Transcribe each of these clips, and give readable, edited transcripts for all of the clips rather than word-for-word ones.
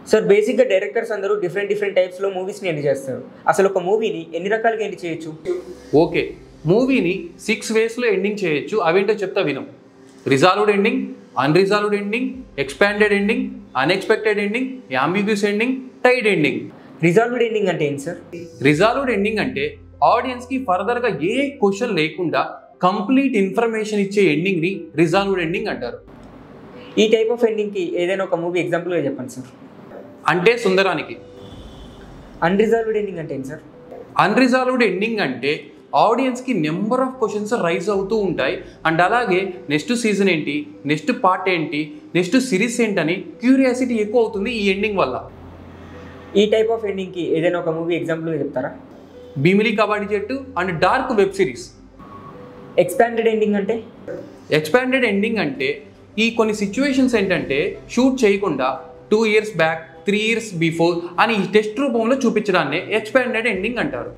Sir బేసిక్గా directors అందరూ different టైప్స్లో మూవీస్ని end చేస్తారు. అసలు ఒక మూవీని ఎన్ని రకాలుగా ఎండ్ చేయొచ్చు? ఓకే, మూవీని 6 వేస్లో ఎండింగ్ చేయొచ్చు. అవేంటో చెప్తా వినం. Resolved ending, unresolved ending, expanded ending, unexpected ending, ambiguous ending, tied ending. Resolved ending అంటే ఏంటి సార్? రిజాల్వ్డ్ ఎండింగ్ అంటే ఆడియన్స్కి ఫర్దర్గా ఏ క్వశ్చన్ లేకుండా కంప్లీట్ ఇన్ఫర్మేషన్ ఇచ్చే ఎండింగ్ని రిజాల్వ్డ్ ఎండింగ్ అంటారు. ఈ టైప్ ఆఫ్ ఎండింగ్కి ఏదైనా ఒక మూవీ ఎగ్జాంపుల్గా చెప్పండి సార్. అంటే సుందరానికి. అన్రిజాల్వ్డ్ ఎండింగ్ అంటే ఏంటి సార్? అన్రిజాల్వ్డ్ ఎండింగ్ అంటే ఆడియన్స్కి నెంబర్ ఆఫ్ క్వశ్చన్స్ రైజ్ అవుతూ ఉంటాయి అండ్ అలాగే నెక్స్ట్ సీజన్ ఏంటి, నెక్స్ట్ పార్ట్ ఏంటి, నెక్స్ట్ సిరీస్ ఏంటని క్యూరియాసిటీ ఎక్కువ అవుతుంది ఈ ఎండింగ్ వల్ల. ఈ టైప్ ఆఫ్ ఎండింగ్కి ఏదైనా ఒక మూవీ ఎగ్జాంపుల్గా చెప్తారా? భీమిలి కబడ్డీ జట్టు and dark web series. Expanded ending అంటే? ఎక్స్పాండెడ్ ఎండింగ్ అంటే ఈ కొన్ని సిచ్యువేషన్స్ ఏంటంటే షూట్ చేయకుండా 2 years బ్యాక్, 3 years బిఫోర్ అని టెస్ట్ రూపంలో చూపించడాన్ని ఎక్స్పాండెడ్ ఎండింగ్ అంటారు.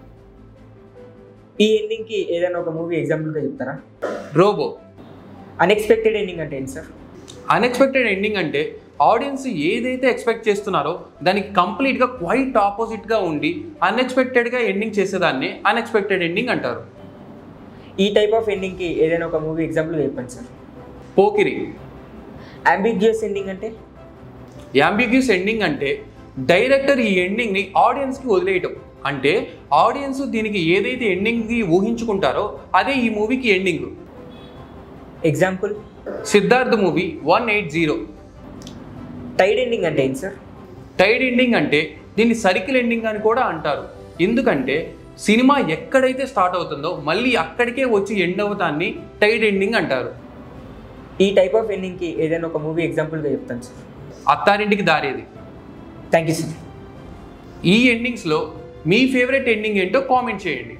ఈ ఎండింగ్కి ఏదైనా ఒక మూవీ ఎగ్జాంపుల్గా చెప్తారా? రోబో. అన్ఎక్స్పెక్టెడ్ ఎండింగ్ అంటే ఏంటి సార్? అన్ఎక్స్పెక్టెడ్ ఎండింగ్ అంటే ఆడియన్స్ ఏదైతే ఎక్స్పెక్ట్ చేస్తున్నారో దానికి కంప్లీట్గా క్వైట్ ఆపోజిట్గా ఉండి అన్ఎక్స్పెక్టెడ్గా ఎండింగ్ చేసేదాన్ని అన్ఎక్స్పెక్టెడ్ ఎండింగ్ అంటారు. ఈ టైప్ ఆఫ్ ఎండింగ్కి ఏదైనా ఒక మూవీ ఎగ్జాంపుల్గా చెప్పండి సార్. పోకిరి. అంబిగ్యూస్ ఎండింగ్ అంటే? యాంబిగ్యూస్ ఎండింగ్ అంటే డైరెక్టర్ ఈ ఎండింగ్ని ఆడియన్స్కి వదిలేయటం. అంటే ఆడియన్స్ దీనికి ఏదైతే ఎండింగ్కి ఊహించుకుంటారో అదే ఈ మూవీకి ending. Example? Siddharth movie 180. Tied ending అంటే ఏంటి సార్? టైడ్ ఎండింగ్ అంటే దీన్ని సర్కిల్ ఎండింగ్ అని కూడా అంటారు. ఎందుకంటే సినిమా ఎక్కడైతే స్టార్ట్ అవుతుందో మళ్ళీ అక్కడికే వచ్చి ఎండ్ అవుతాన్ని టైడ్ ఎండింగ్ అంటారు. ఈ టైప్ ఆఫ్ ఎండింగ్కి ఏదైనా ఒక మూవీ ఎగ్జాంపుల్గా చెప్తాను sir. Attarintiki Daredi. Thank you sir. ఈ ఎండింగ్స్లో మీ ఫేవరెట్ ఎండింగ్ ఏంటో కామెంట్ చేయండి.